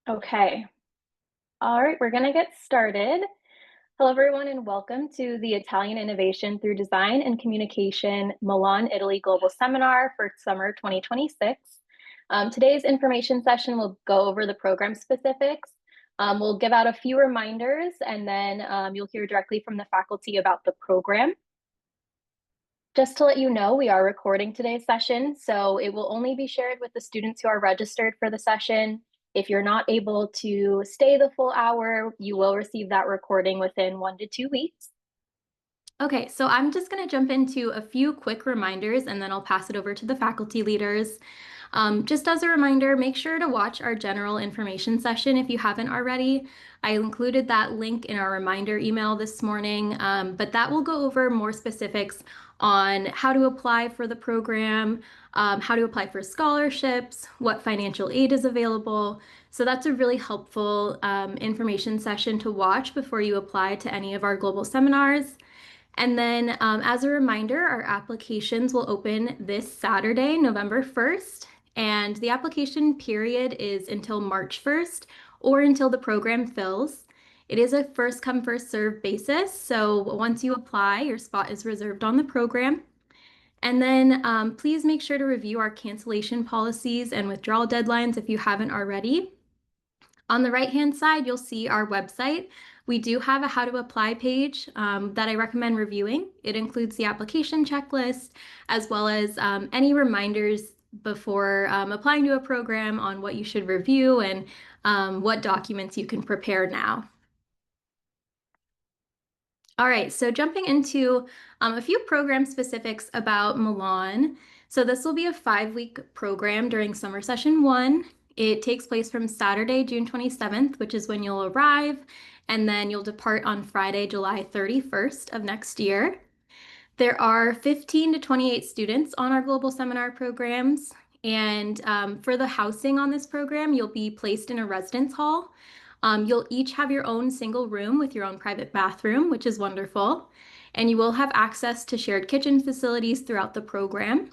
Okay. All right, we're going to get started. Hello, everyone, and welcome to the Italian Innovation through Design and Communication Milan, Italy Global Seminar for Summer 2026. Today's information session will go over the program specifics. We'll give out a few reminders, and then you'll hear directly from the faculty about the program. Just to let you know, we are recording today's session, so it will only be shared with the students who are registered for the session. If you're not able to stay the full hour, you will receive that recording within 1 to 2 weeks. Okay, so I'm just going to jump into a few quick reminders and then I'll pass it over to the faculty leaders. Just as a reminder, make sure to watch our general information session if you haven't already. I included that link in our reminder email this morning, but that will go over more specifics on how to apply for the program, how to apply for scholarships, what financial aid is available. So that's a really helpful information session to watch before you apply to any of our global seminars. And then as a reminder, our applications will open this Saturday, November 1st, and the application period is until March 1st or until the program fills. It is a first come, first serve basis, so once you apply, your spot is reserved on the program. And then please make sure to review our cancellation policies and withdrawal deadlines if you haven't already. On the right-hand side, you'll see our website. We do have a how to apply page that I recommend reviewing. It includes the application checklist, as well as any reminders before applying to a program on what you should review and what documents you can prepare now. All right, so jumping into a few program specifics about Milan. So this will be a 5-week program during summer session 1. It takes place from Saturday, June 27th, which is when you'll arrive, and then you'll depart on Friday, July 31st of next year. There are 15 to 28 students on our global seminar programs, and for the housing on this program, you'll be placed in a residence hall. You'll each have your own single room with your own private bathroom, which is wonderful, and you will have access to shared kitchen facilities throughout the program.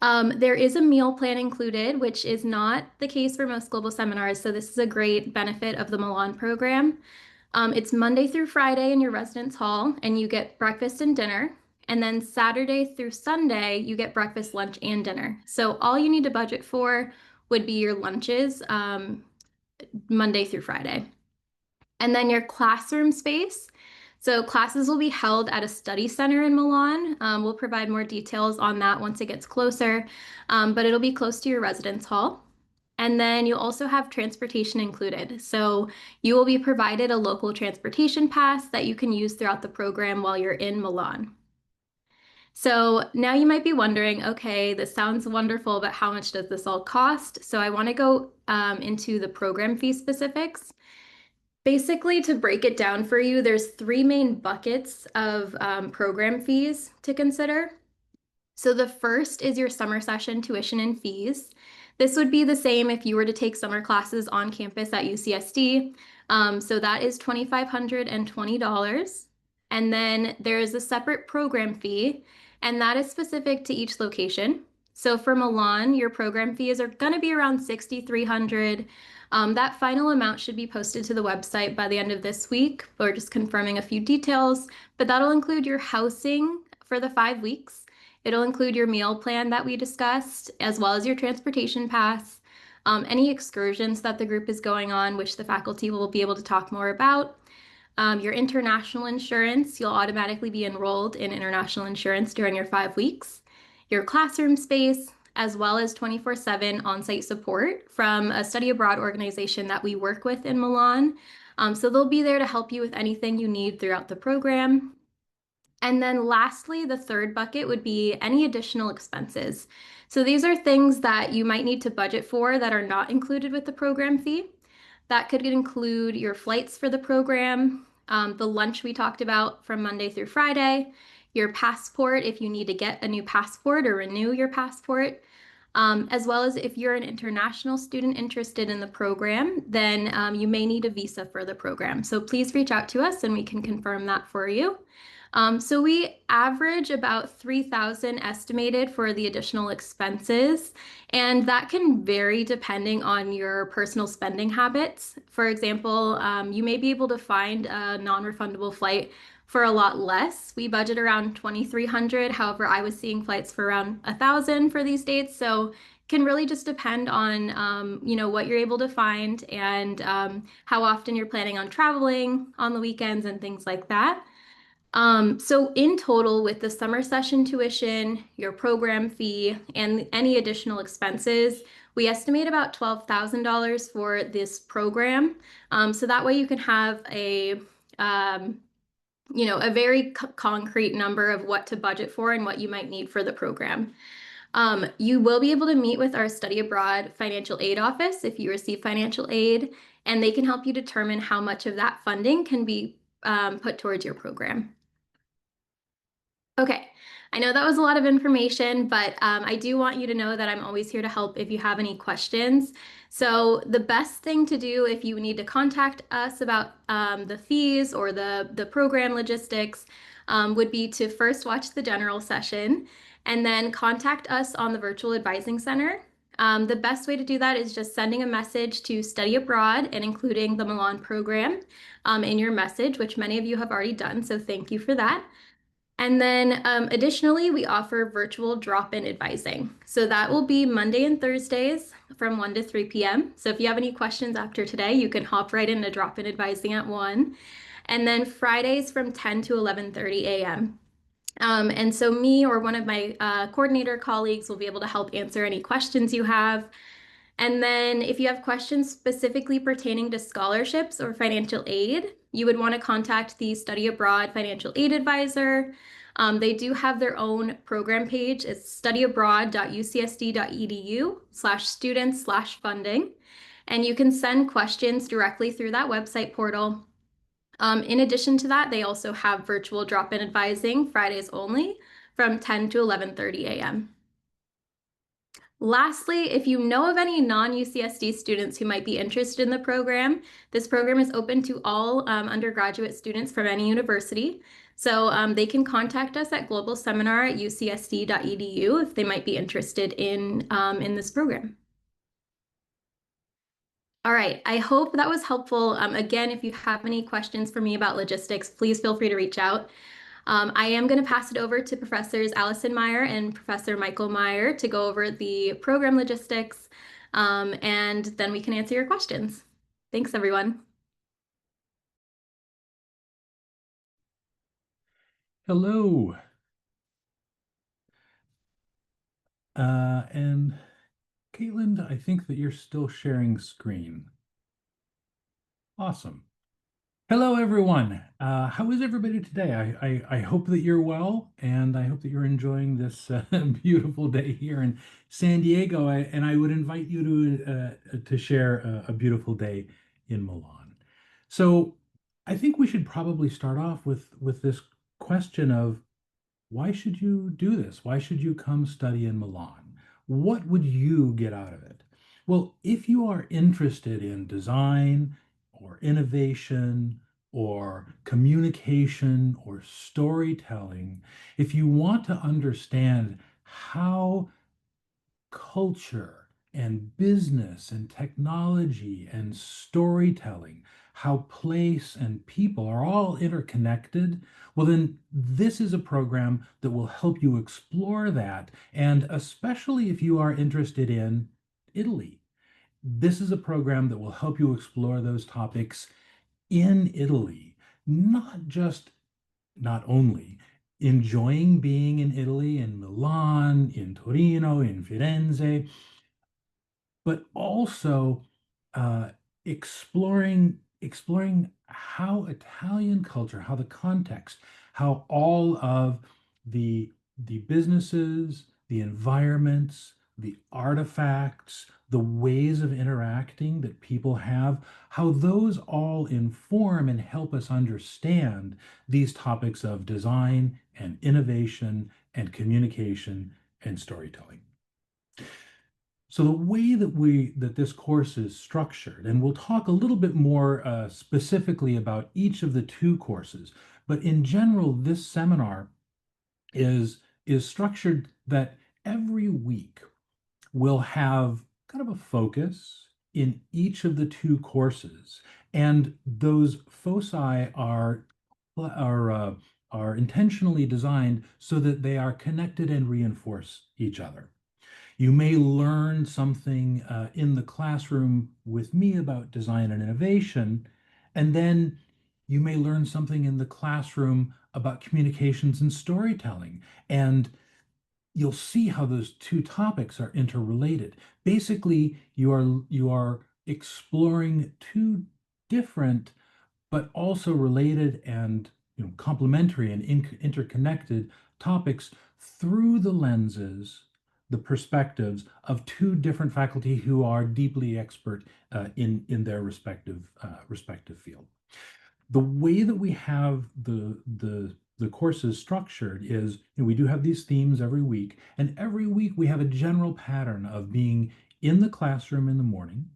There is a meal plan included, which is not the case for most global seminars, so this is a great benefit of the Milan program. It's Monday through Friday in your residence hall, and you get breakfast and dinner. And then Saturday through Sunday, you get breakfast, lunch, and dinner. So all you need to budget for would be your lunches Monday through Friday. And then your classroom space. So classes will be held at a study center in Milan. We'll provide more details on that once it gets closer, but it'll be close to your residence hall. And then you'll also have transportation included. So you will be provided a local transportation pass that you can use throughout the program while you're in Milan. So now you might be wondering, okay, this sounds wonderful, but how much does this all cost? So I want to go into the program fee specifics. Basically, to break it down for you, there's 3 main buckets of program fees to consider. So the first is your summer session tuition and fees. This would be the same if you were to take summer classes on campus at UCSD. So that is $2,520. And then there is a separate program fee, and that is specific to each location. So for Milan, your program fees are going to be around $6,300. That final amount should be posted to the website by the end of this week. We're just confirming a few details, but that'll include your housing for the 5 weeks. It'll include your meal plan that we discussed, as well as your transportation pass, any excursions that the group is going on, which the faculty will be able to talk more about. Your international insurance, you'll automatically be enrolled in international insurance during your 5 weeks. Your classroom space, as well as 24/7 on-site support from a study abroad organization that we work with in Milan. So they'll be there to help you with anything you need throughout the program. And then lastly, the third bucket would be any additional expenses. So these are things that you might need to budget for that are not included with the program fee. That could include your flights for the program, the lunch we talked about from Monday through Friday, your passport if you need to get a new passport or renew your passport, as well as if you're an international student interested in the program, then you may need a visa for the program. So please reach out to us and we can confirm that for you. So we average about 3,000 estimated for the additional expenses, and that can vary depending on your personal spending habits. For example, you may be able to find a non-refundable flight for a lot less. We budget around 2,300. However, I was seeing flights for around 1,000 for these dates, so can really just depend on what you're able to find and how often you're planning on traveling on the weekends and things like that. So in total, with the summer session tuition, your program fee, and any additional expenses, we estimate about $12,000 for this program. So that way you can have um, a very concrete number of what to budget for and what you might need for the program. You will be able to meet with our study abroad financial aid office if you receive financial aid, and they can help you determine how much of that funding can be put towards your program. Okay, I know that was a lot of information, but I do want you to know that I'm always here to help if you have any questions. So the best thing to do if you need to contact us about the fees or the program logistics would be to first watch the general session and then contact us on the virtual advising center. The best way to do that is just sending a message to Study Abroad and including the Milan program in your message, which many of you have already done, so thank you for that. And then additionally, we offer virtual drop-in advising. So that will be Monday and Thursdays from 1 to 3 p.m. So if you have any questions after today, you can hop right into drop-in advising at 1. And then Fridays from 10 to 11:30 a.m. And so me or one of my coordinator colleagues will be able to help answer any questions you have. And then if you have questions specifically pertaining to scholarships or financial aid, you would want to contact the Study Abroad Financial Aid Advisor. They do have their own program page. It's studyabroad.ucsd.edu/students/funding. And you can send questions directly through that website portal. In addition to that, they also have virtual drop-in advising Fridays only from 10 to 11:30 a.m. Lastly, if you know of any non-UCSD students who might be interested in the program, this program is open to all undergraduate students from any university. So they can contact us at globalseminar@ucsd.edu if they might be interested in this program. All right, I hope that was helpful. Again, if you have any questions for me about logistics, please feel free to reach out. I am going to pass it over to Professors Alison Meyer and Professor Michael Meyer to go over the program logistics, and then we can answer your questions. Thanks, everyone. Hello. And Caitlin, I think that you're still sharing screen. Awesome. Hello, everyone. How is everybody today? I hope that you're well, and I hope that you're enjoying this beautiful day here in San Diego. And I would invite you to share a beautiful day in Milan. So I think we should probably start off with this question of why should you do this? Why should you come study in Milan? What would you get out of it? Well, if you are interested in design or innovation or communication or storytelling, if you want to understand how culture and business and technology and storytelling, how place and people are all interconnected, well, then this is a program that will help you explore that. And especially if you are interested in Italy, this is a program that will help you explore those topics in Italy, not only enjoying being in Italy, in Milan, in Torino, in Firenze, but also uh, exploring how Italian culture, how the context, how all of the businesses, the environments, the artifacts, the ways of interacting that people have, how those all inform and help us understand these topics of design and innovation and communication and storytelling. So the way that this course is structured, and we'll talk a little bit more specifically about each of the two courses, But in general, this seminar is structured that every week we'll have kind of a focus in each of the two courses, and those foci are uh, are intentionally designed so that they are connected and reinforce each other. You may learn something in the classroom with me about design and innovation, and then you may learn something in the classroom about communications and storytelling. And you'll see how those two topics are interrelated. Basically, you are exploring two different but also related and complementary and interconnected topics through the lenses, the perspectives of two different faculty who are deeply expert in their respective field. The way that we have the courses structured is, we do have these themes every week, and every week we have a general pattern of being in the classroom in the morning,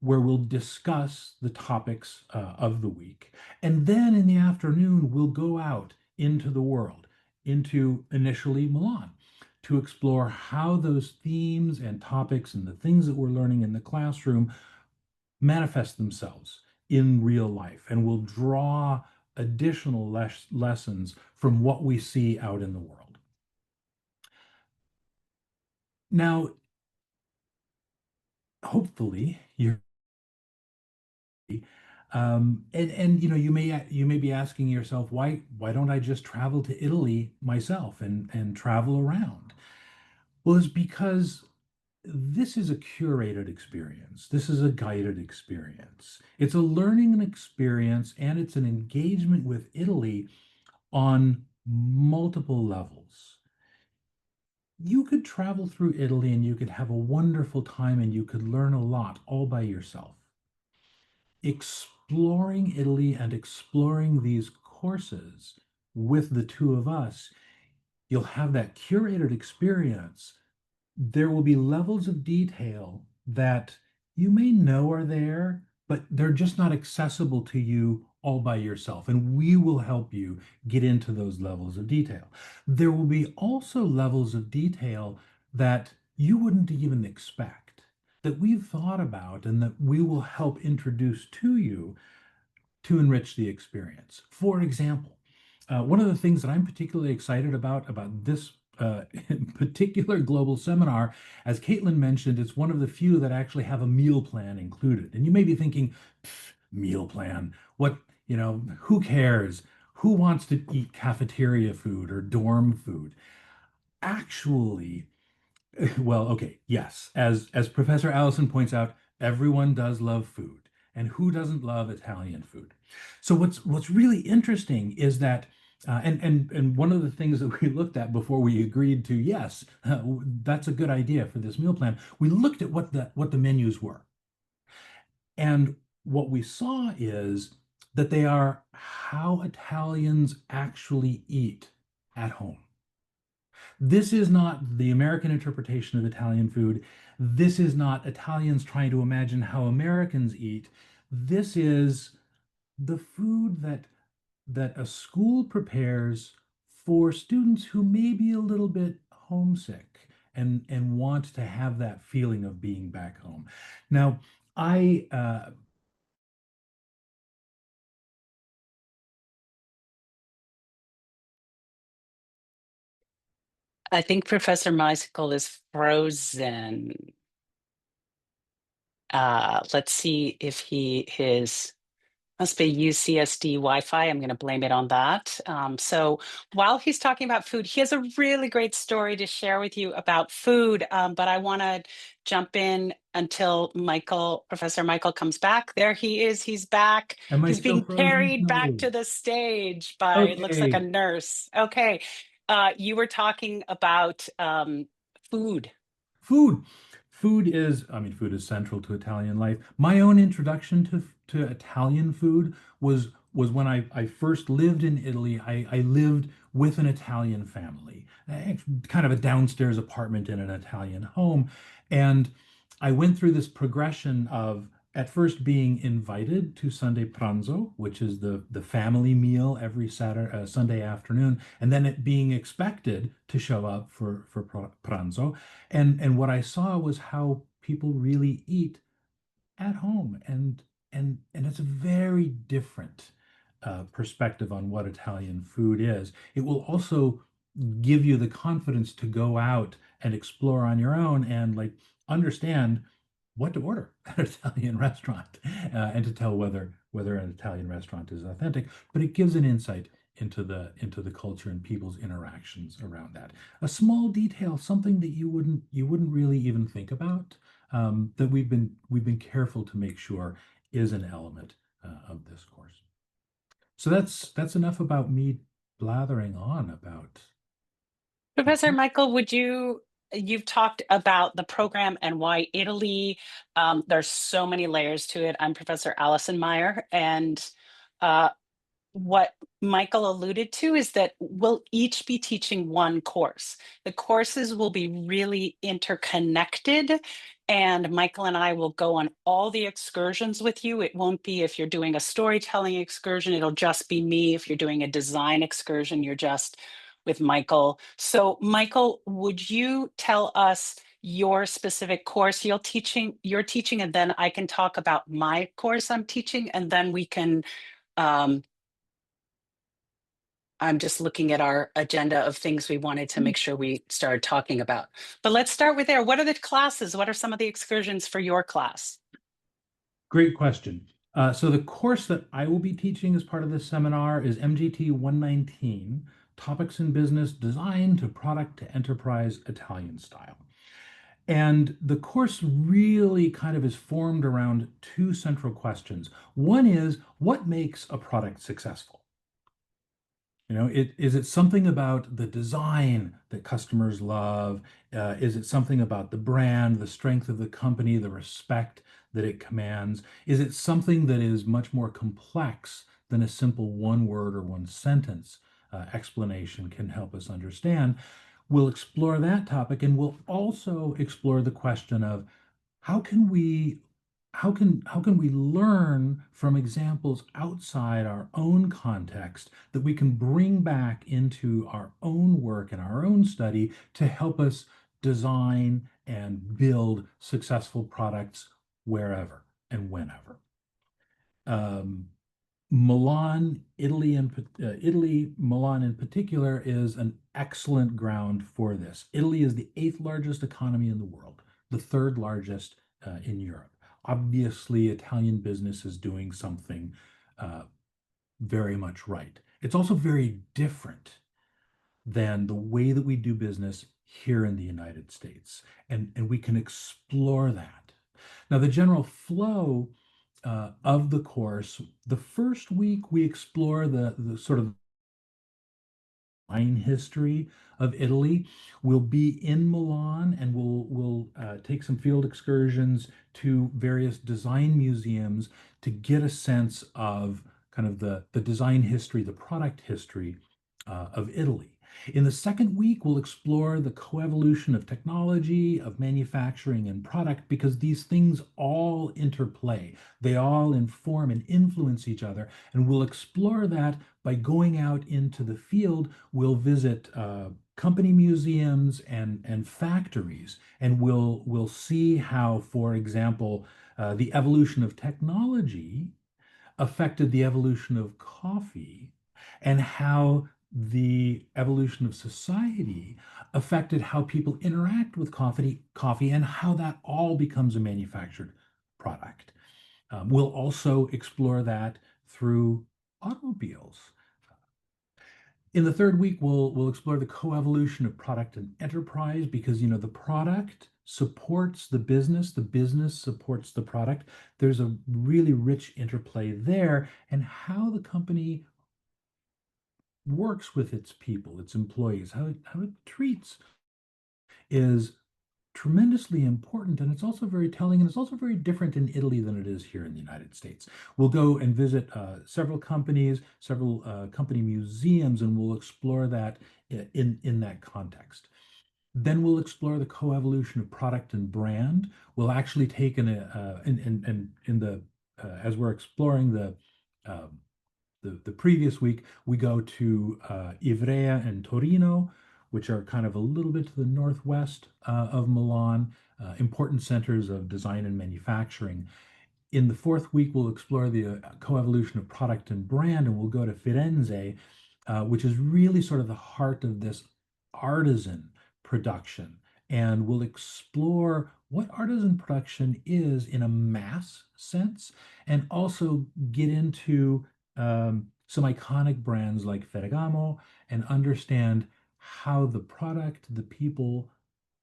where we'll discuss the topics of the week. And then in the afternoon, we'll go out into the world, into initially Milan, to explore how those themes and topics and the things that we're learning in the classroom manifest themselves in real life. And we'll draw additional lessons from what we see out in the world. Now, hopefully, you're and you may be asking yourself, why don't I just travel to Italy myself and travel around? Well, it's because this is a curated experience. This is a guided experience. It's a learning experience, and it's an engagement with Italy on multiple levels. You could travel through Italy and you could have a wonderful time and you could learn a lot all by yourself. Exploring Italy and exploring these courses with the two of us, you'll have that curated experience. There will be levels of detail that you may know are there, but they're just not accessible to you all by yourself. And we will help you get into those levels of detail. There will be also levels of detail that you wouldn't even expect, that we've thought about, and that we will help introduce to you to enrich the experience. For example, one of the things that I'm particularly excited about this particular global seminar, as Caitlin mentioned, it's one of the few that actually have a meal plan included. And you may be thinking, meal plan, what, who cares? Who wants to eat cafeteria food or dorm food? Actually, well, okay, yes. As Professor Allison points out, everyone does love food, and who doesn't love Italian food? So what's really interesting is that, and one of the things that we looked at before we agreed to, yes, that's a good idea for this meal plan. We looked at what the menus were, and what we saw is that they are how Italians actually eat at home. This is not the American interpretation of Italian food. This is not Italians trying to imagine how Americans eat. This is the food that a school prepares for students who may be a little bit homesick and want to have that feeling of being back home. Now, I I think Professor Michael is frozen. Let's see if his must be UCSD Wi-Fi. I'm going to blame it on that. So while he's talking about food, he has a really great story to share with you about food. But I want to jump in until Professor Michael comes back. There he is. He's back. am I He's still being frozen? carried back No. to the stage by, it looks like a Okay. nurse. Okay. You were talking about food. Food. Food is central to Italian life. My own introduction to Italian food was when I first lived in Italy. I lived with an Italian family, kind of a downstairs apartment in an Italian home. And I went through this progression of at first being invited to Sunday pranzo, which is the family meal every Saturday, Sunday afternoon, and then it being expected to show up for pranzo. And what I saw was how people really eat at home, and it's a very different perspective on what Italian food is. It will also give you the confidence to go out and explore on your own and like understand what to order at an Italian restaurant, and to tell whether an Italian restaurant is authentic. But it gives an insight into the culture and people's interactions around that. A small detail, something that you wouldn't really even think about, that we've been careful to make sure is an element of this course. So that's enough about me blathering on about the Professor course. Michael, you've talked about the program and why Italy, there's so many layers to it. I'm Professor Alison Meyer, and uh, what Michael alluded to is that we'll each be teaching one course. The courses will be really interconnected, and Michael and I will go on all the excursions with you. It won't be if you're doing a storytelling excursion, it'll just be me. If you're doing a design excursion, you're just with Michael. So, Michael, would you tell us your specific course you're teaching, and then I can talk about my course I'm teaching, and then we can um, I'm just looking at our agenda of things we wanted to make sure we started talking about. But let's start with there. What are the classes? What are some of the excursions for your class? Great question. So the course that I will be teaching as part of this seminar is MGT 119, Topics in Business Design to Product to Enterprise Italian Style. And the course really kind of is formed around two central questions. One is, what makes a product successful? Is it something about the design that customers love? Is it something about the brand, the strength of the company, the respect that it commands? Is it something that is much more complex than a simple one word or one sentence explanation can help us understand? We'll explore that topic, and we'll also explore the question of how can we how can we learn from examples outside our own context that we can bring back into our own work and our own study to help us design and build successful products wherever and whenever. Um, Milan in particular is an excellent ground for this. Italy is the eighth largest economy in the world, the third largest in Europe. Obviously, Italian business is doing something uh, very much right. It's also very different than the way that we do business here in the United States, and we can explore that. Now, the general flow of the course, the first week we explore the sort of wine history of Italy. We'll be in Milan, and we'll take some field excursions to various design museums to get a sense of kind of the design history, the product history of Italy. In the second week, we'll explore the coevolution of technology, of manufacturing and product, because these things all interplay. They all inform and influence each other. And we'll explore that by going out into the field. We'll visit company museums and factories, and we'll see how, for example, the evolution of technology affected the evolution of coffee, and how the evolution of society affected how people interact with coffee, and how that all becomes a manufactured product. We'll also explore that through automobiles. In the third week, we'll explore the coevolution of product and enterprise, because the product supports the business supports the product. There's a really rich interplay there, and how the company works with its people, its employees, how it treats is tremendously important. And it's also very telling, and it's also very different in Italy than it is here in the United States. We'll go and visit several companies, several company museums, and we'll explore that in that context. Then we'll explore the coevolution of product and brand. We'll actually take in the as we're exploring um, the previous week, we go to Ivrea and Torino, which are kind of a little bit to the northwest of Milan, important centers of design and manufacturing. In the fourth week, we'll explore the coevolution of product and brand, and we'll go to Firenze, which is really sort of the heart of this artisan production. And we'll explore what artisan production is in a mass sense, and also get into some iconic brands like Ferragamo and understand how the product, the people,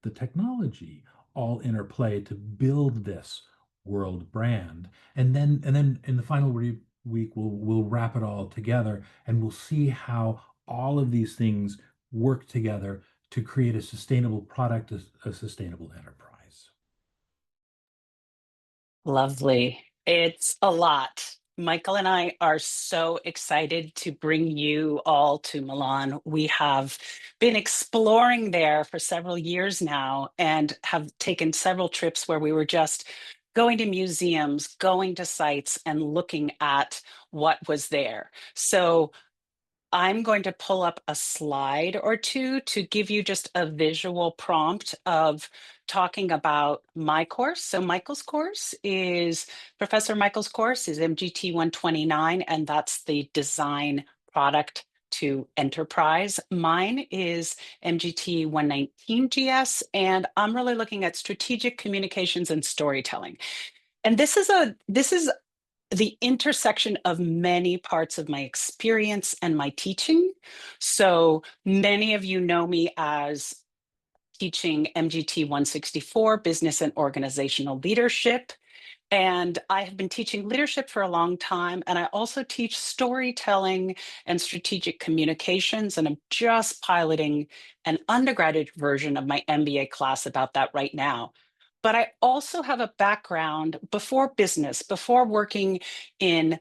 the technology all interplay to build this world brand. And then in the final week we'll wrap it all together, and we'll see how all of these things work together to create a sustainable product, a sustainable enterprise. Lovely. It's a lot. Michael and I are so excited to bring you all to Milan. We have been exploring there for several years now and have taken several trips where we were just going to museums, going to sites, and looking at what was there. So I'm going to pull up a slide or two to give you just a visual prompt of talking about my course. So Professor Michael's course is MGT 129, and that's the design product to enterprise. Mine is MGT 119 GS, and I'm really looking at strategic communications and storytelling. And this is the intersection of many parts of my experience and my teaching. So many of you know me as teaching MGT 164, Business and Organizational Leadership. And I have been teaching leadership for a long time. And I also teach storytelling and strategic communications. And I'm just piloting an undergraduate version of my MBA class about that right now. But I also have a background before business, before working in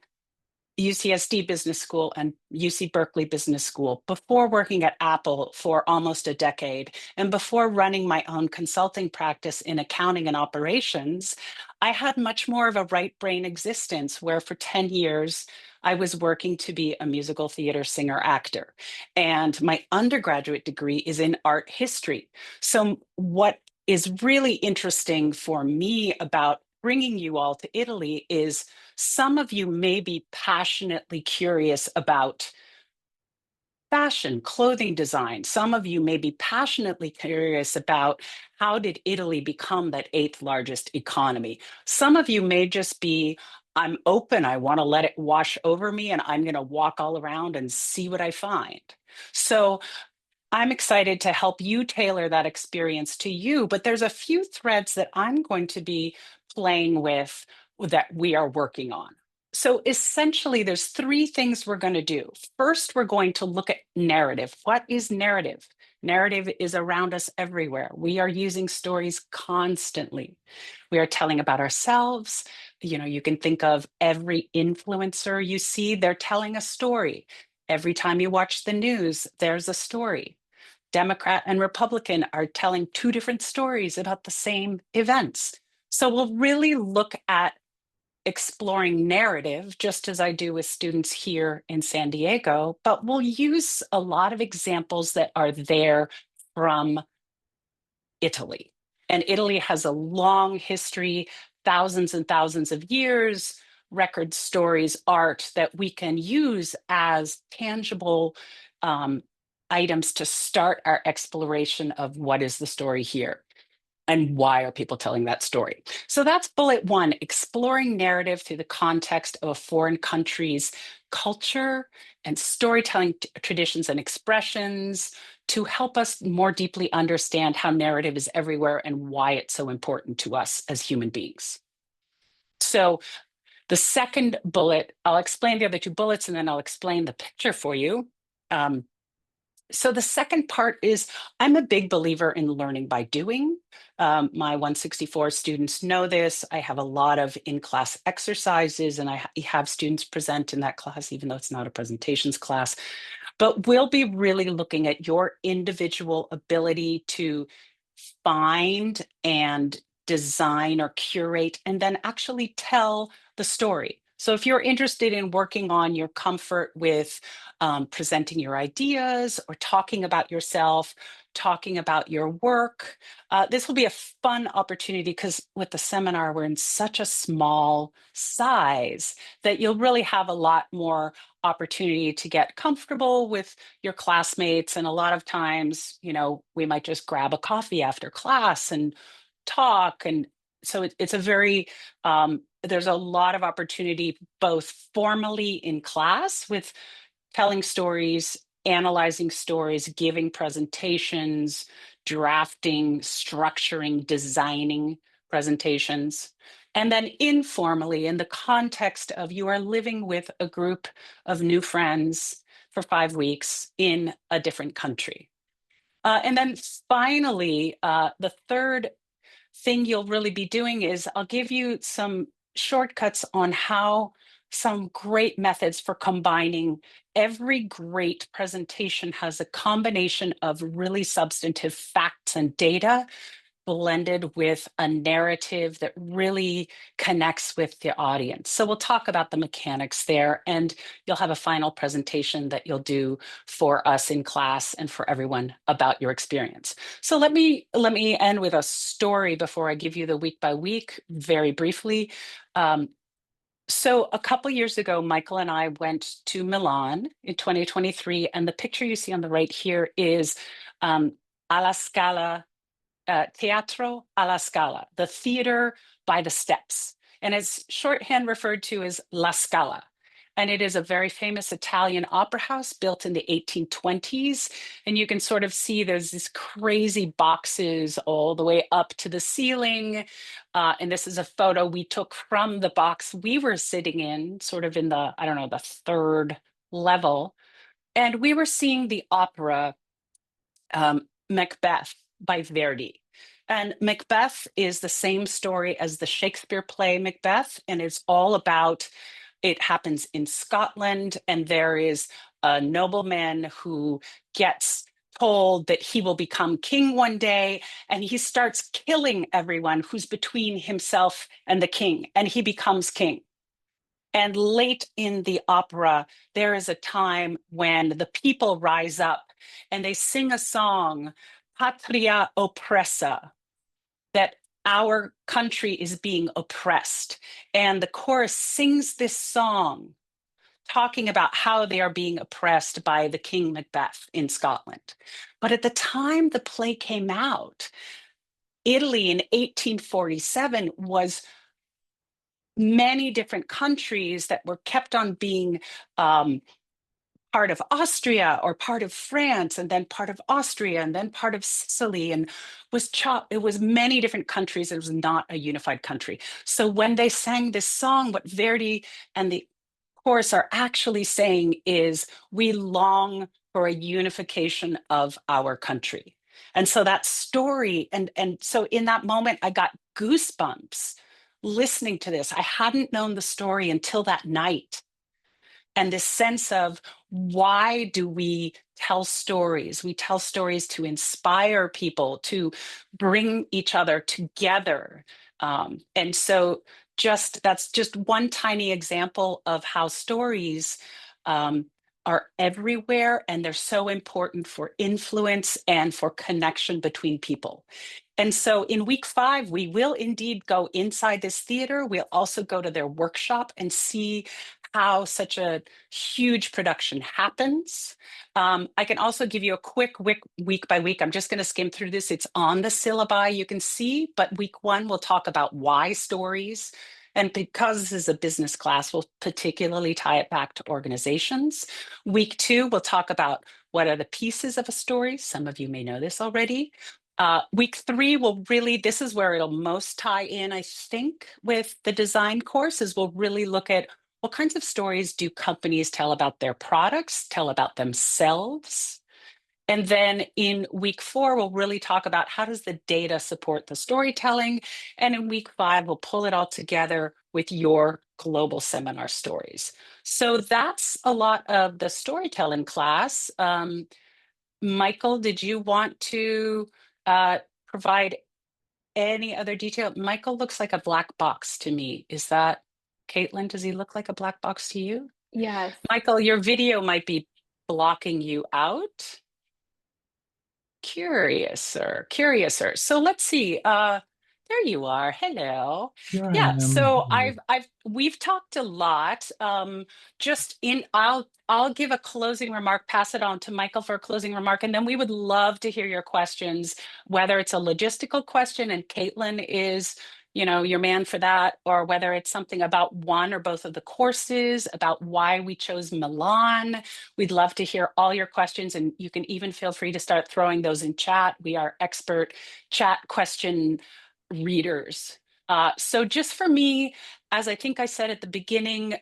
UCSD Business School and UC Berkeley Business School, before working at Apple for almost a decade, and before running my own consulting practice in accounting and operations. I had much more of a right brain existence where for 10 years, I was working to be a musical theater singer actor. And my undergraduate degree is in art history. So what is really interesting for me about bringing you all to Italy is some of you may be passionately curious about fashion, clothing design. Some of you may be passionately curious about how did Italy become that 8th largest economy. Some of you may just be, I'm open, I want to let it wash over me, and I'm going to walk all around and see what I find. So I'm excited to help you tailor that experience to you, but there's a few threads that I'm going to be playing with that we are working on. So essentially, there's 3 things we're going to do. First, we're going to look at narrative. What is narrative? Narrative is around us everywhere. We are using stories constantly. We are telling about ourselves. You can think of every influencer you see, they're telling a story. Every time you watch the news, there's a story. Democrat and Republican are telling 2 different stories about the same events. So we'll really look at exploring narrative, just as I do with students here in San Diego, but we'll use a lot of examples that are there from Italy. And Italy has a long history, thousands and thousands of years, record stories, art that we can use as tangible items to start our exploration of what is the story here and why are people telling that story. So that's bullet 1, exploring narrative through the context of a foreign country's culture and storytelling traditions and expressions to help us more deeply understand how narrative is everywhere and why it's so important to us as human beings. So the second bullet, I'll explain the other 2 bullets and then I'll explain the picture for you. So the second part is I'm a big believer in learning by doing. My 164 students know this. I have a lot of in-class exercises and I have students present in that class, even though it's not a presentations class. But we'll be really looking at your individual ability to find and design or curate and then actually tell the story. So if you're interested in working on your comfort with presenting your ideas or talking about yourself, talking about your work, this will be a fun opportunity because with the seminar, we're in such a small size that you'll really have a lot more opportunity to get comfortable with your classmates. And a lot of times, you know, we might just grab a coffee after class and talk. And so it's a very, there's a lot of opportunity both formally in class with telling stories, analyzing stories, giving presentations, drafting, structuring, designing presentations. And then informally, in the context of you are living with a group of new friends for 5 weeks in a different country. And then finally, the third thing you'll really be doing is I'll give you some shortcuts on how some great methods for combining. Every great presentation has a combination of really substantive facts and data blended with a narrative that really connects with the audience. So we'll talk about the mechanics there, and you'll have a final presentation that you'll do for us in class and for everyone about your experience. So let me end with a story before I give you the week by week, very briefly. So a couple years ago, Michael and I went to Milan in 2023, and the picture you see on the right here is alla Scala, Teatro alla Scala, the theater by the steps. And it's shorthand referred to as La Scala. And it is a very famous Italian opera house built in the 1820s. And you can sort of see there's these crazy boxes all the way up to the ceiling. And this is a photo we took from the box we were sitting in, sort of in the, I don't know, the third level. And we were seeing the opera Macbeth by Verdi. And Macbeth is the same story as the Shakespeare play Macbeth, and it's all about, it happens in Scotland, and there is a nobleman who gets told that he will become king one day, and he starts killing everyone who's between himself and the king, and he becomes king. And late in the opera, there is a time when the people rise up and they sing a song, Patria Oppressa, that our country is being oppressed. And the chorus sings this song talking about how they are being oppressed by the King Macbeth in Scotland. But at the time the play came out, Italy in 1847 was many different countries that were kept on being part of Austria or part of France, and then part of Austria, and then part of Sicily, and it was many different countries. It was not a unified country. So when they sang this song, what Verdi and the chorus are actually saying is, we long for a unification of our country. And so that story, and so in that moment, I got goosebumps listening to this. I hadn't known the story until that night. And this sense of, why do we tell stories? We tell stories to inspire people, to bring each other together. And so that's just one tiny example of how stories are everywhere, and they're so important for influence and for connection between people. And so in week 5, we will indeed go inside this theater. We'll also go to their workshop and see how such a huge production happens. I can also give you a quick week by week. I'm just going to skim through this. It's on the syllabi, you can see, but week 1, we'll talk about why stories. And because this is a business class, we'll particularly tie it back to organizations. Week 2, we'll talk about what are the pieces of a story. Some of you may know this already. Week 3 will really, this is where it'll most tie in, I think, with the design courses. We'll really look at what kinds of stories do companies tell about their products, tell about themselves. And then in week 4, we'll really talk about how does the data support the storytelling. And in week 5, we'll pull it all together with your global seminar stories. So that's a lot of the storytelling class. Michael, did you want to provide any other detail? Michael looks like a black box to me. Is that Caitlin? Does he look like a black box to you? Yes. Michael, your video might be blocking you out. Curiouser, curiouser. So let's see. There you are. Hello. Here I Yeah. am. So Hello. we've talked a lot. I'll give a closing remark, pass it on to Michael for a closing remark, and then we would love to hear your questions, whether it's a logistical question and Caitlin is, your man for that, or whether it's something about one or both of the courses, about why we chose Milan. We'd love to hear all your questions, and you can even feel free to start throwing those in chat. We are expert chat question readers. So just for me, as I think I said at the beginning,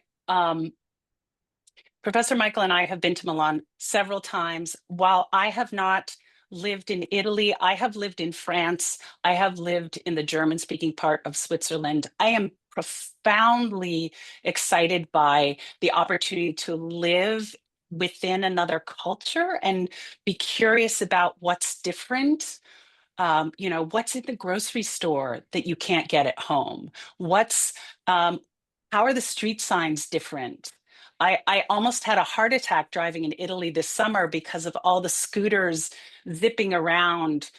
Professor Michael and I have been to Milan several times. While I have not lived in Italy, I have lived in France, I have lived in the German-speaking part of Switzerland. I am profoundly excited by the opportunity to live within another culture and be curious about what's different. What's in the grocery store that you can't get at home? How are the street signs different? I almost had a heart attack driving in Italy this summer because of all the scooters zipping around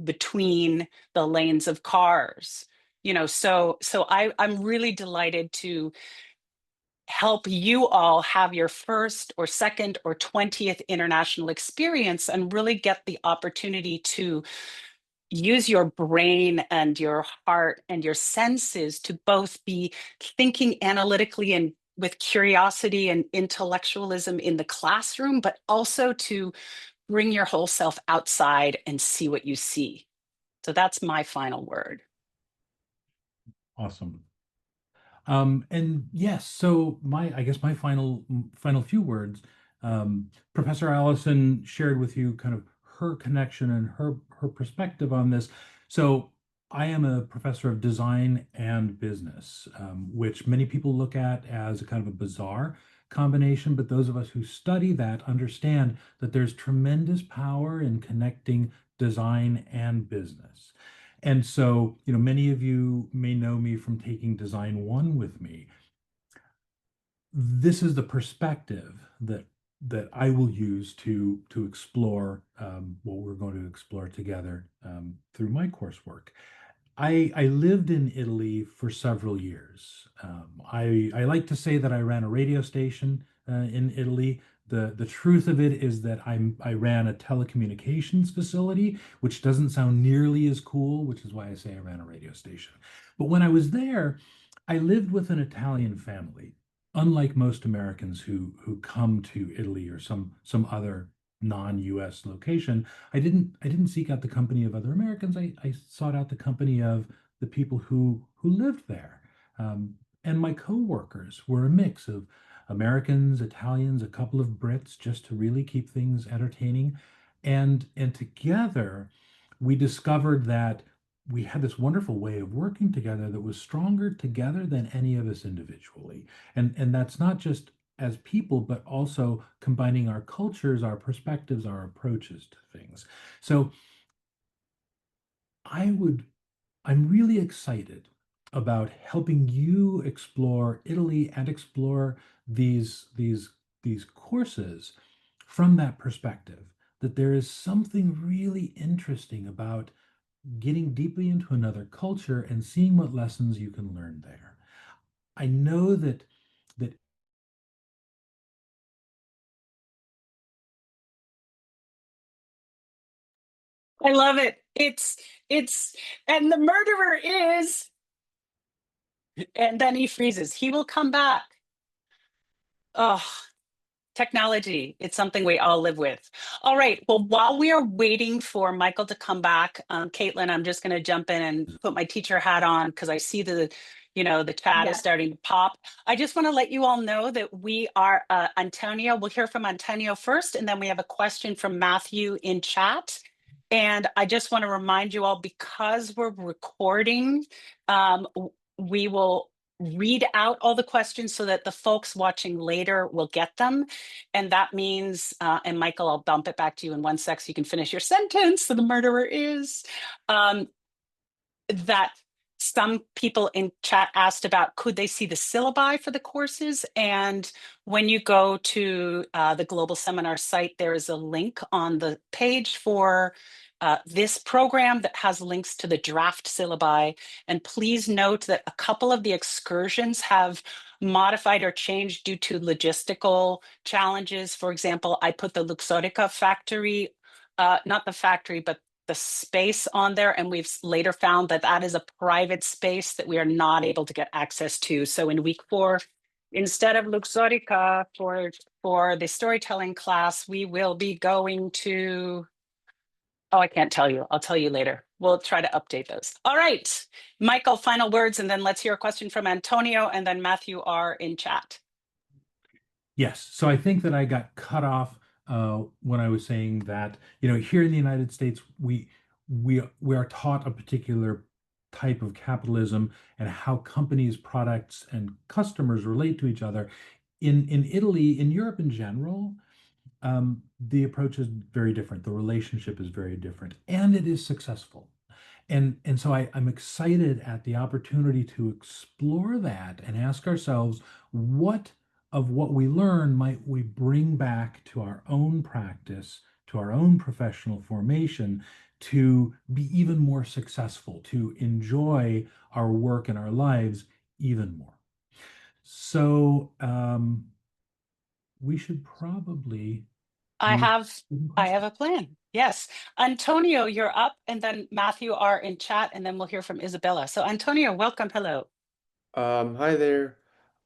between the lanes of cars. I'm really delighted to help you all have your first or second or 20th international experience and really get the opportunity to use your brain and your heart and your senses to both be thinking analytically and with curiosity and intellectualism in the classroom, but also to bring your whole self outside and see what you see. So that's my final word. Awesome. And yes, so I guess my final few words. Professor Allison shared with you kind of her connection and her perspective on this. So I am a professor of design and business, which many people look at as a kind of a bizarre combination, but those of us who study that understand that there's tremendous power in connecting design and business. And so, many of you may know me from taking Design 1 with me. This is the perspective that I will use to explore what we're going to explore together through my coursework. I lived in Italy for several years. I like to say that I ran a radio station in Italy. The truth of it is that I ran a telecommunications facility, which doesn't sound nearly as cool, which is why I say I ran a radio station. But when I was there, I lived with an Italian family. Unlike most Americans who come to Italy or some other non-US location, I didn't seek out the company of other Americans. I sought out the company of the people who lived there. And my coworkers were a mix of Americans, Italians, a couple of Brits, just to really keep things entertaining. And together we discovered that we had this wonderful way of working together that was stronger together than any of us individually. And that's not just as people, but also combining our cultures, our perspectives, our approaches to things. So I would, I'm really excited about helping you explore Italy and explore these courses from that perspective, that there is something really interesting about getting deeply into another culture and seeing what lessons you can learn there. I know that I love it. And the murderer is, and then he freezes. He will come back. Oh, technology, it's something we all live with. All right. Well, while we are waiting for Michael to come back, Caitlin, I'm just going to jump in and put my teacher hat on because I see the chat is Yes. starting to pop. I just want to let you all know that we are, Antonio, we'll hear from Antonio first, and then we have a question from Matthew in chat. And I just want to remind you all, because we're recording, we will read out all the questions so that the folks watching later will get them. And that means, and Michael, I'll bump it back to you in 1 sec so you can finish your sentence. So the murderer is, that some people in chat asked about, could they see the syllabi for the courses? And when you go to the Global Seminar site, there is a link on the page for this program that has links to the draft syllabi. And please note that a couple of the excursions have modified or changed due to logistical challenges. For example, I put the Luxottica factory, not the factory, but the space on there, and we've later found that that is a private space that we are not able to get access to. So in week 4, instead of Luxottica for the storytelling class, we will be going to, oh, I can't tell you. I'll tell you later. We'll try to update those. All right, Michael, final words, and then let's hear a question from Antonio, and then Matthew R in chat. Yes. So I think that I got cut off when I was saying that, here in the United States, we are taught a particular type of capitalism and how companies, products, and customers relate to each other. In Italy, in Europe in general, the approach is very different. The relationship is very different, and it is successful. And so I'm excited at the opportunity to explore that and ask ourselves, what of what we learn might we bring back to our own practice, to our own professional formation, to be even more successful, to enjoy our work and our lives even more. So we should probably I move have to the I have question. a plan. Yes. Antonio, you're up, and then Matthew R in chat, and then we'll hear from Isabella. So Antonio, welcome. Hello. Hi there.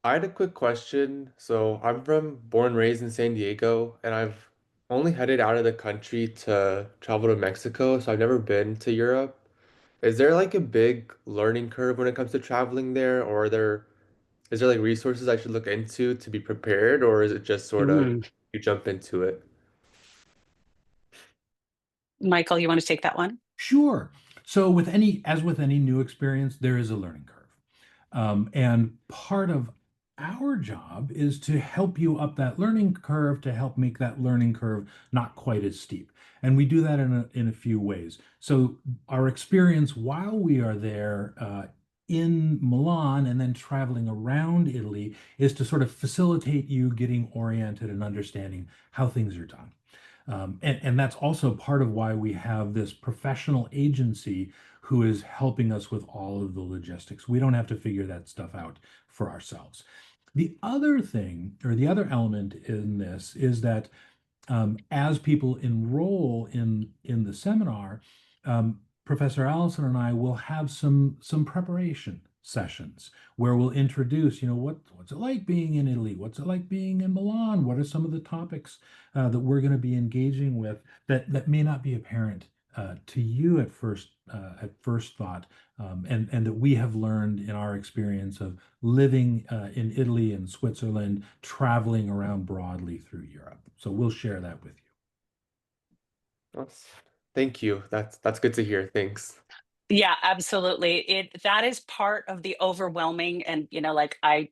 I had a quick question. So I'm born and raised in San Diego, and I've only headed out of the country to travel to Mexico, so I've never been to Europe. Is there like a big learning curve when it comes to traveling there, or is there like resources I should look into to be prepared, or is it just sort of Mm. you jump into it? Michael, you want to take that one? Sure. So as with any new experience, there is a learning curve. And part of our job is to help you up that learning curve, to help make that learning curve not quite as steep. And we do that in a few ways. So our experience while we are there in Milan and then traveling around Italy is to sort of facilitate you getting oriented and understanding how things are done. And that's also part of why we have this professional agency who is helping us with all of the logistics. We don't have to figure that stuff out for ourselves. The other thing, or the other element in this, is that as people enroll in the seminar, Professor Allison and I will have some preparation sessions where we'll introduce, what's it like being in Italy? What's it like being in Milan? What are some of the topics that we're going to be engaging with that may not be apparent to you at first thought, and that we have learned in our experience of living in Italy and Switzerland, traveling around broadly through Europe. So we'll share that with you. That's, thank you. That's good to hear. Thanks. Yeah, absolutely. That is part of the overwhelming, and like I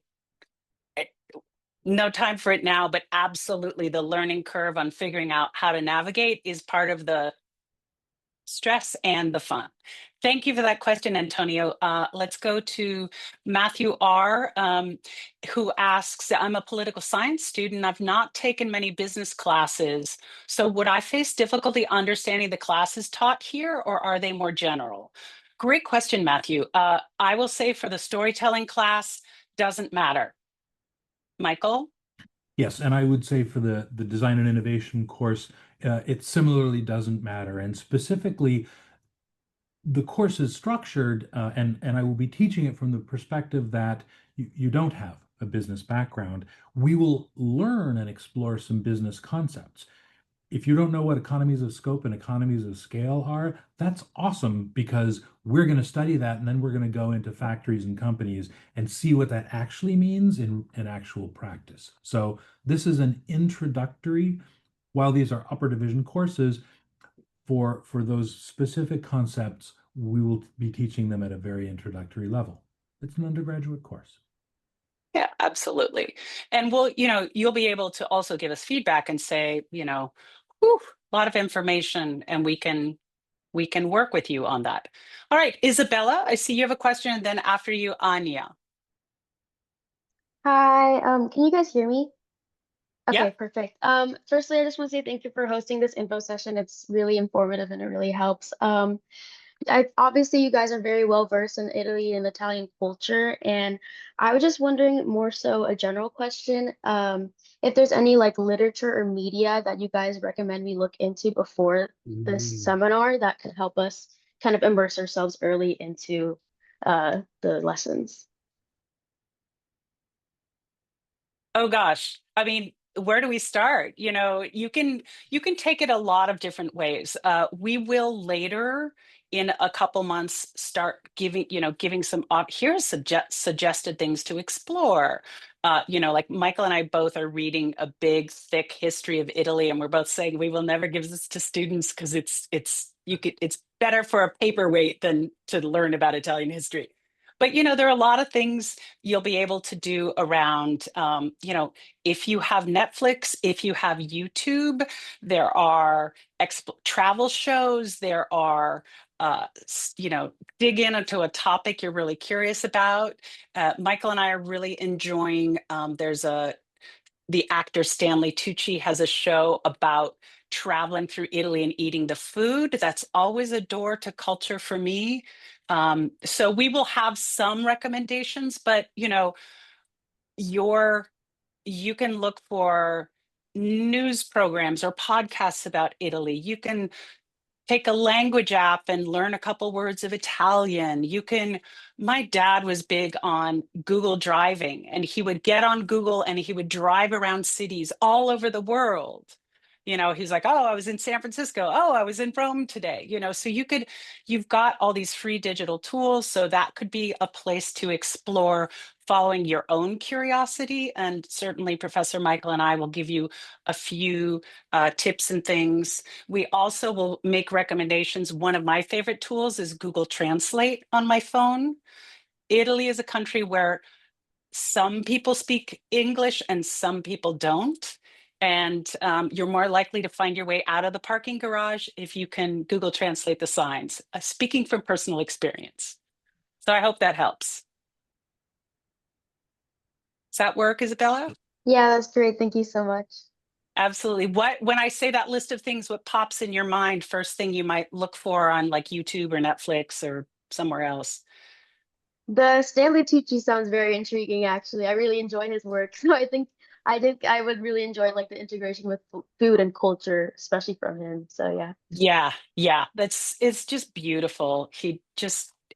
no time for it now, but absolutely the learning curve on figuring out how to navigate is part of the stress and the fun. Thank you for that question, Antonio. Let's go to Matthew R, who asks, I'm a political science student. I've not taken many business classes. So would I face difficulty understanding the classes taught here, or are they more general? Great question, Matthew. I will say for the storytelling class, doesn't matter. Michael? Yes, and I would say for the design and innovation course, it similarly doesn't matter. And specifically, the course is structured, and I will be teaching it from the perspective that you don't have a business background. We will learn and explore some business concepts. if you don't know what economies of scope and economies of scale are, that's awesome because we're going to study that and then we're going to go into factories and companies and see what that actually means in actual practice. So this is an introductory, while these are upper division courses, for those specific concepts, we will be teaching them at a very introductory level. It's an undergraduate course. Yeah, absolutely. And you'll be able to also give us feedback and say, whew, a lot of information, and we can work with you on that. All right, Isabella, I see you have a question, and then after you, Anya. Hi, can you guys hear me? Yeah. Okay, perfect. Firstly, I just want to say thank you for hosting this info session. It's really informative and it really helps. Obviously you guys are very well versed in Italy and Italian culture, and I was just wondering more so a general question, if there's any like literature or media that you guys recommend we look into before this seminar that could help us kind of immerse ourselves early into the lessons. Oh gosh. I mean, where do we start? You can take it a lot of different ways. We will later in a couple months start giving some here's suggested things to explore. Like Michael and I both are reading a big, thick history of Italy, and we're both saying we will never give this to students because it's better for a paperweight than to learn about Italian history. But there are a lot of things you'll be able to do around, if you have Netflix, if you have YouTube, there are travel shows, there are, dig into a topic you're really curious about. Michael and I are really enjoying, the actor Stanley Tucci has a show about traveling through Italy and eating the food. That's always a door to culture for me. So we will have some recommendations, but you can look for news programs or podcasts about Italy. You can take a language app and learn a couple words of Italian. My dad was big on Google driving, and he would get on Google and he would drive around cities all over the world. He's like, oh, I was in San Francisco. Oh, I was in Rome today. So you've got all these free digital tools. So that could be a place to explore following your own curiosity. And certainly Professor Michael and I will give you a few tips and things. We also will make recommendations. One of my favorite tools is Google Translate on my phone. Italy is a country where some people speak English and some people don't. And you're more likely to find your way out of the parking garage if you can Google Translate the signs, speaking from personal experience. So I hope that helps. Does that work, Isabella? Yeah, that's great. Thank you so much. Absolutely. When I say that list of things, what pops in your mind, first thing you might look for on like YouTube or Netflix or somewhere else? The Stanley Tucci sounds very intriguing, actually. I really enjoy his work. So I think I would really enjoy like the integration with food and culture, especially from him. So yeah. Yeah. It's just beautiful.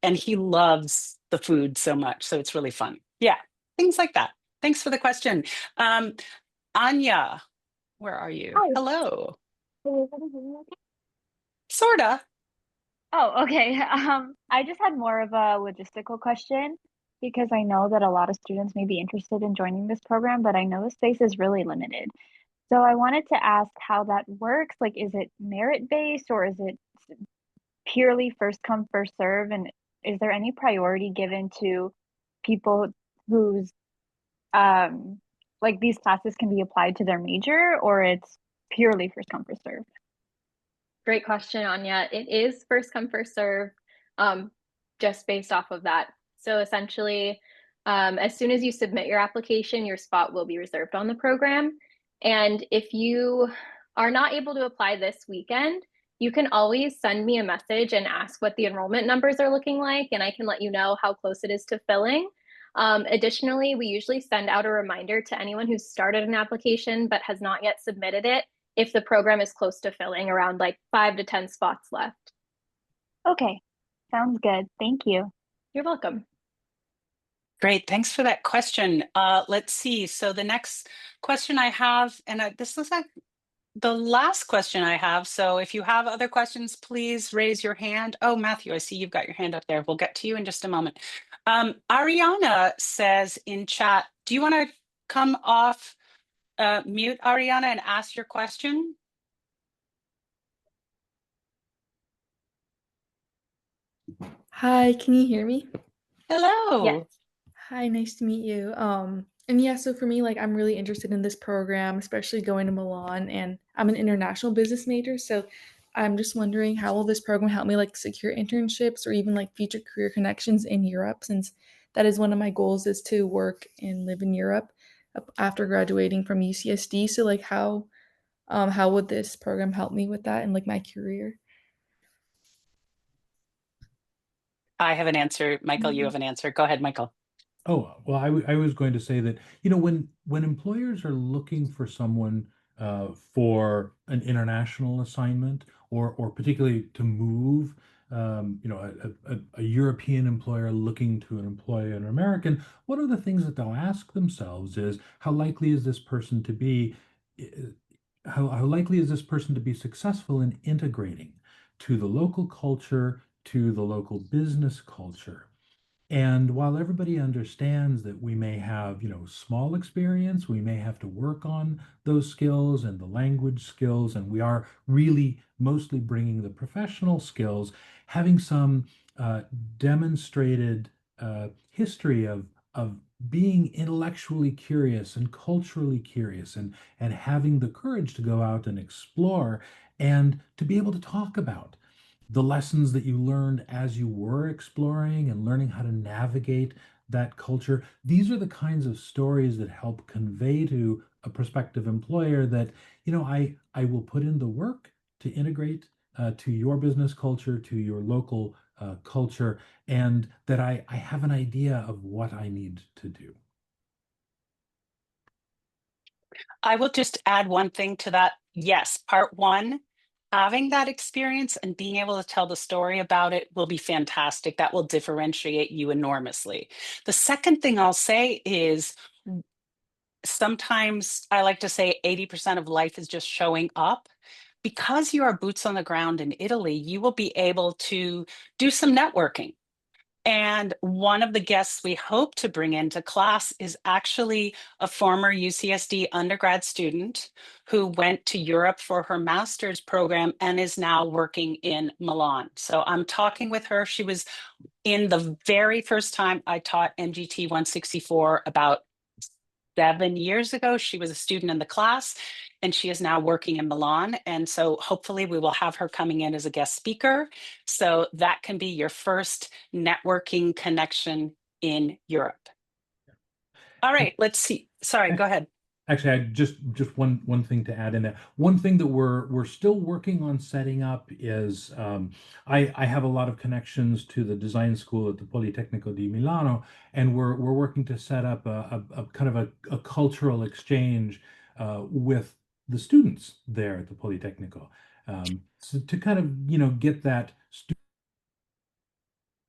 And he loves the food so much. So it's really fun. Yeah, things like that. Thanks for the question. Anya, where are you? Hi. Hello. Can everybody hear me okay? Sorta. Oh, okay. I just had more of a logistical question because I know that a lot of students may be interested in joining this program, but I know the space is really limited. So I wanted to ask how that works. Like, is it merit based or is it purely first come, first serve? And is there any priority given to people whose like these classes can be applied to their major, or it's purely first come, first serve? Great question, Anya. It is first come, first serve, just based off of that. So essentially, as soon as you submit your application, your spot will be reserved on the program. And if you are not able to apply this weekend, you can always send me a message and ask what the enrollment numbers are looking like, and I can let you know how close it is to filling. Additionally, we usually send out a reminder to anyone who's started an application but has not yet submitted it if the program is close to filling, around like 5 to 10 spots left. Okay, sounds good. Thank you. You're welcome. Great. Thanks for that question. Let's see. So the next question I have, and this looks like the last question I have, so if you have other questions, please raise your hand. Oh, Matthew, I see you've got your hand up there. We'll get to you in just a moment. Ariana says in chat, do you want to come off mute, Ariana, and ask your question? Hi, can you hear me? Hello. Yes. Hi, nice to meet you. And yeah, so for me, like I'm really interested in this program, especially going to Milan, and I'm an international business major, so I'm just wondering how will this program help me like secure internships or even like future career connections in Europe, since that is one of my goals is to work and live in Europe after graduating from UCSD. So like how would this program help me with that and like my career? I have an answer. Michael, you have an answer. Go ahead, Michael. Oh, well, I was going to say that, when employers are looking for someone for an international assignment or particularly to move, a European employer looking to employ an American, one of the things that they'll ask themselves is how likely is this person to be, uh, how likely is this person to be successful in integrating to the local culture, to the local business culture? And while everybody understands that we may have, small experience, we may have to work on those skills and the language skills, and we are really mostly bringing the professional skills, having some uh, demonstrated history of being intellectually curious and culturally curious and having the courage to go out and explore and to be able to talk about the lessons that you learned as you were exploring and learning how to navigate that culture. These are the kinds of stories that help convey to a prospective employer that, I will put in the work to integrate to your business culture, to your local culture, and that I have an idea of what I need to do. I will just add one thing to that. Yes, part one, having that experience and being able to tell the story about it will be fantastic. That will differentiate you enormously. The second thing I'll say is sometimes I like to say 80% of life is just showing up. Because you are boots on the ground in Italy, you will be able to do some networking. And one of the guests we hope to bring into class is actually a former UCSD undergrad student who went to Europe for her master's program and is now working in Milan. So I'm talking with her. She was in the very first time I taught MGT 164 about 7 years ago. She was a student in the class and she is now working in Milan. And so hopefully we will have her coming in as a guest speaker. So that can be your first networking connection in Europe. All right, let's see. Sorry, go ahead. Actually, I just one thing to add in there. One thing that we're still working on setting up is I have a lot of connections to the design school at the Politecnico di Milano, and we're working to set up a kind of a cultural exchange with the students there at the Politecnico, so to kind of get that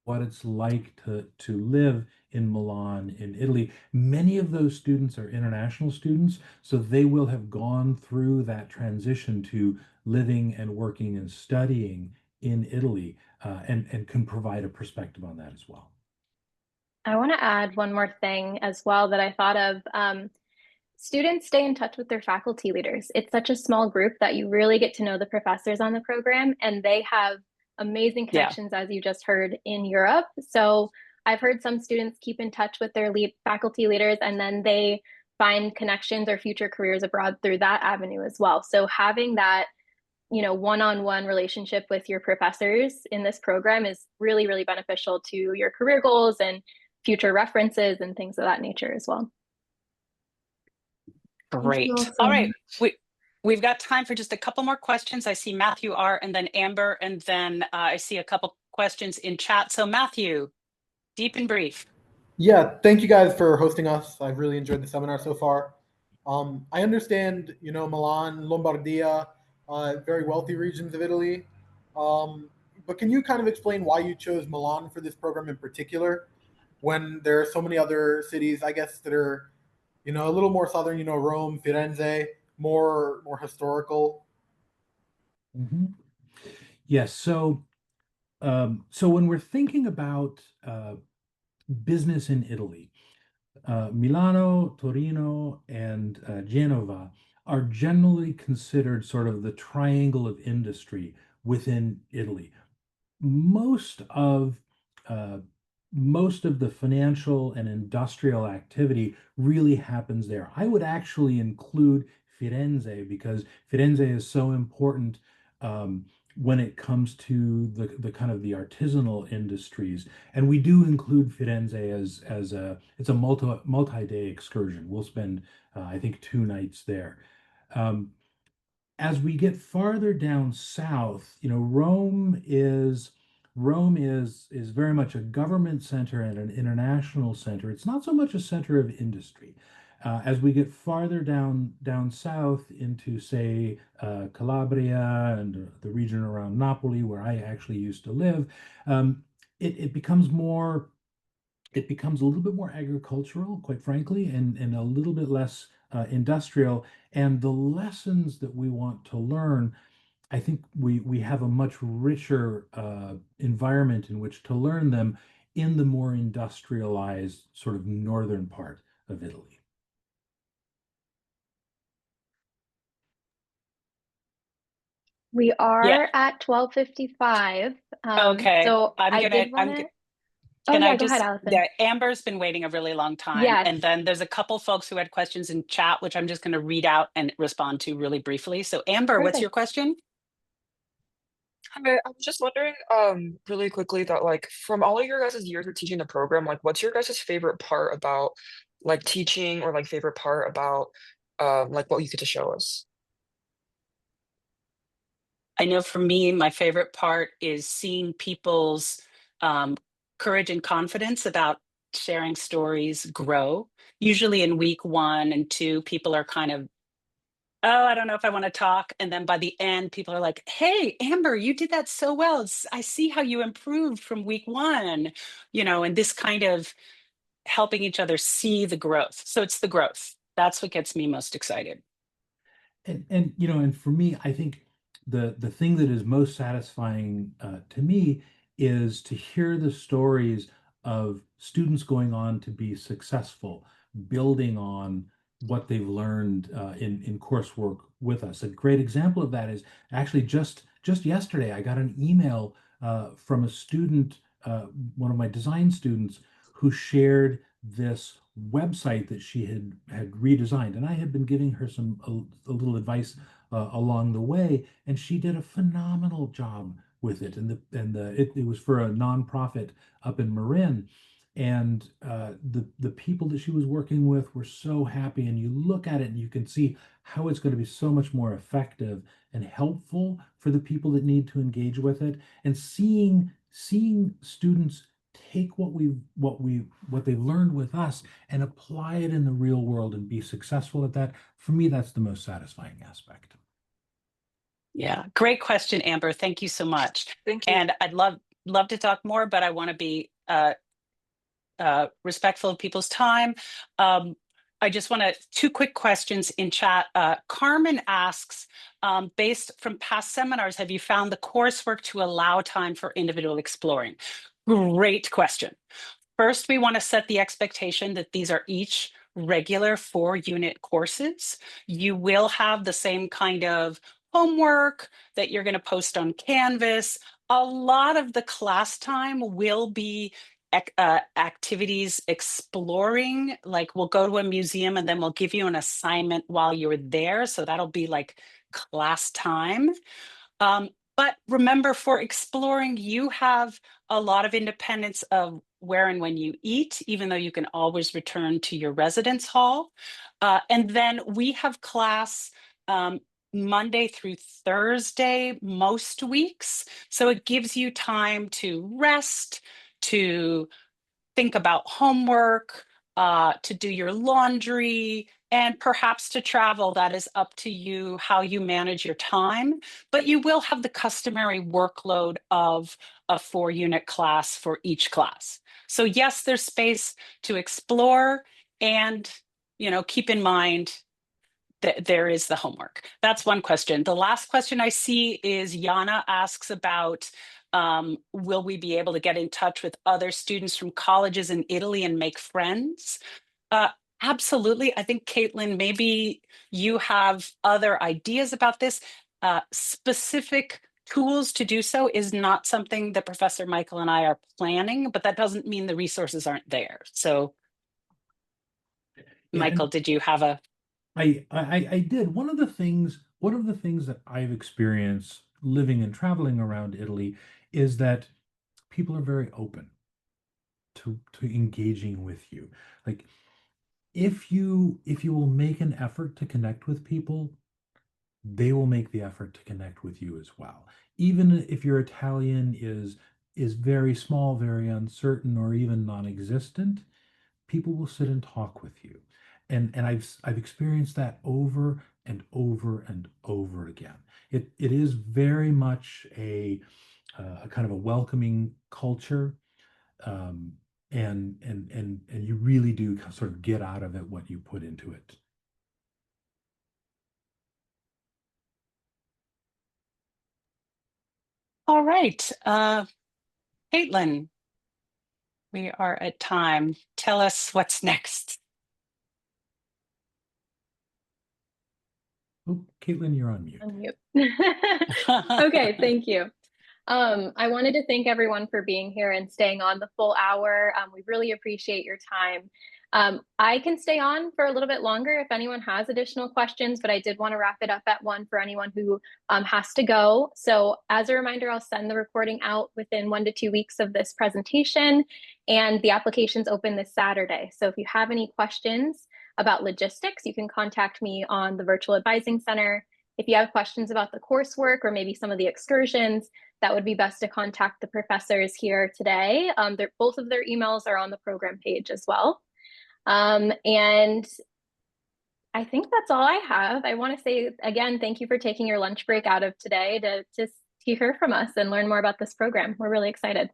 what it's like to live in Milan, in Italy. Many of those students are international students, so they will have gone through that transition to living and working and studying in Italy, and can provide a perspective on that as well. I want to add one more thing as well that I thought of. Students stay in touch with their faculty leaders. It's such a small group that you really get to know the professors on the program, and they have amazing Yeah. connections, as you just heard, in Europe. So I've heard some students keep in touch with their faculty leaders, and then they find connections or future careers abroad through that avenue as well. So having that, one-on-one relationship with your professors in this program is really, really beneficial to your career goals and future references and things of that nature as well. Thank you all Great. so All much. right. We've got time for just a couple more questions. I see Matthew R. and then Amber, and then I see a couple questions in chat. So Matthew, deep and brief. Yeah, thank you guys for hosting us. I've really enjoyed the seminar so far. I understand, Milan, Lombardia, very wealthy regions of Italy. But can you kind of explain why you chose Milan for this program in particular, when there are so many other cities, I guess, that are, a little more southern, Rome, Firenze, more historical? Mhm. Yes. So when we're thinking about business in Italy, Milano, Torino, and Genova are generally considered sort of the triangle of industry within Italy. most of uh, most of the financial and industrial activity really happens there. I would actually include Firenze because Firenze is so important when it comes to the kind of the artisanal industries. And we do include Firenze as a it's a multi-day excursion. We'll spend I think 2 nights there. Um, as we get farther down south, Rome is very much a government center and an international center. It's not so much a center of industry. As we get farther down south into, say, Calabria and the region around Napoli, where I actually used to live, um, it becomes more it becomes a little bit more agricultural, quite frankly, and a little bit less industrial. And the lessons that we want to learn, I think we have a much richer environment in which to learn them in the more industrialized sort of northern part of Italy. We Yeah. are at 12:55. Okay. So I'm I gonna, did want I'm, to. g- Oh can I yeah, go ahead, just, Allison. yeah, Amber's been waiting a really long time. Yes, And then there's a couple folks who had questions in chat, which I'm just going to read out and respond to really briefly. So Amber, what's your perfect. question? Hi, I was just wondering, really quickly that like from all of your guys' years of teaching the program, like what's your guys' favorite part about like teaching or like favorite part about like what you get to show us? I know for me, my favorite part is seeing people's um, courage and confidence about sharing stories grow. Usually in week 1 and 2, people are kind of, oh, I don't know if I want to talk. And then by the end, people are like, hey, Amber, you did that so well. I see how you improved from week 1, and this kind of helping each other see the growth. So it's the growth. That's what gets me most excited. And for me, I think the thing that is most satisfying to me is to hear the stories of students going on to be successful, building on what they've learned in coursework with us. A great example of that is actually just yesterday, I got an email from a student, one of my design students, who shared this website that she had redesigned, and I had been giving her a little advice along the way, and she did a phenomenal job with it. It was for a nonprofit up in Marin, and the people that she was working with were so happy. And you look at it and you can see how it's going to be so much more effective and helpful for the people that need to engage with it, and seeing students take what they've learned with us and apply it in the real world and be successful at that. For me, that's the most satisfying aspect. Yeah, great question, Amber. Thank you so much. Thank you. And I'd love to talk more, but I want to be respectful of people's time. I just want to 2 quick questions in chat. Carmen asks, based from past seminars, have you found the coursework to allow time for individual exploring? Great question. First, we want to set the expectation that these are each regular 4-unit courses. You will have the same kind of homework that you're going to post on Canvas. A lot of the class time will be activities exploring, like we'll go to a museum and then we'll give you an assignment while you're there. So that'll be like class time. But remember, for exploring, you have a lot of independence of where and when you eat, even though you can always return to your residence hall. And then we have class Monday through Thursday most weeks. So it gives you time to rest, to think about homework, to do your laundry, and perhaps to travel. That is up to you how you manage your time, but you will have the customary workload of a 4-unit class for each class. So yes, there's space to explore, and keep in mind there is the homework. That's one question. The last question I see is Yana asks about, will we be able to get in touch with other students from colleges in Italy and make friends? Absolutely. I think, Caitlin, maybe you have other ideas about this. Specific tools to do so is not something that Professor Michael and I are planning, but that doesn't mean the resources aren't there. So, Yeah, Michael, did you have a... I did. One of the things that I've experienced living and traveling around Italy is that people are very open to engaging with you. Like if you will make an effort to connect with people, they will make the effort to connect with you as well. Even if your Italian is very small, very uncertain, or even non-existent, people will sit and talk with you. And I've experienced that over and over and over again. It is very much a kind of a welcoming culture, um, and you really do sort of get out of it what you put into it. All right, Caitlin, we are at time. Tell us what's next. Oh, Caitlin, you're on mute. Okay, thank you. I wanted to thank everyone for being here and staying on the full hour. We really appreciate your time. I can stay on for a little bit longer if anyone has additional questions, but I did want to wrap it up at 1 for anyone who has to go. So as a reminder, I'll send the recording out within 1 to 2 weeks of this presentation, and the application's open this Saturday. So if you have any questions about logistics, you can contact me on the Virtual Advising Center. If you have questions about the coursework or maybe some of the excursions, that would be best to contact the professors here today. Both of their emails are on the program page as well. And I think that's all I have. I want to say again, thank you for taking your lunch break out of today to hear from us and learn more about this program. We're really excited.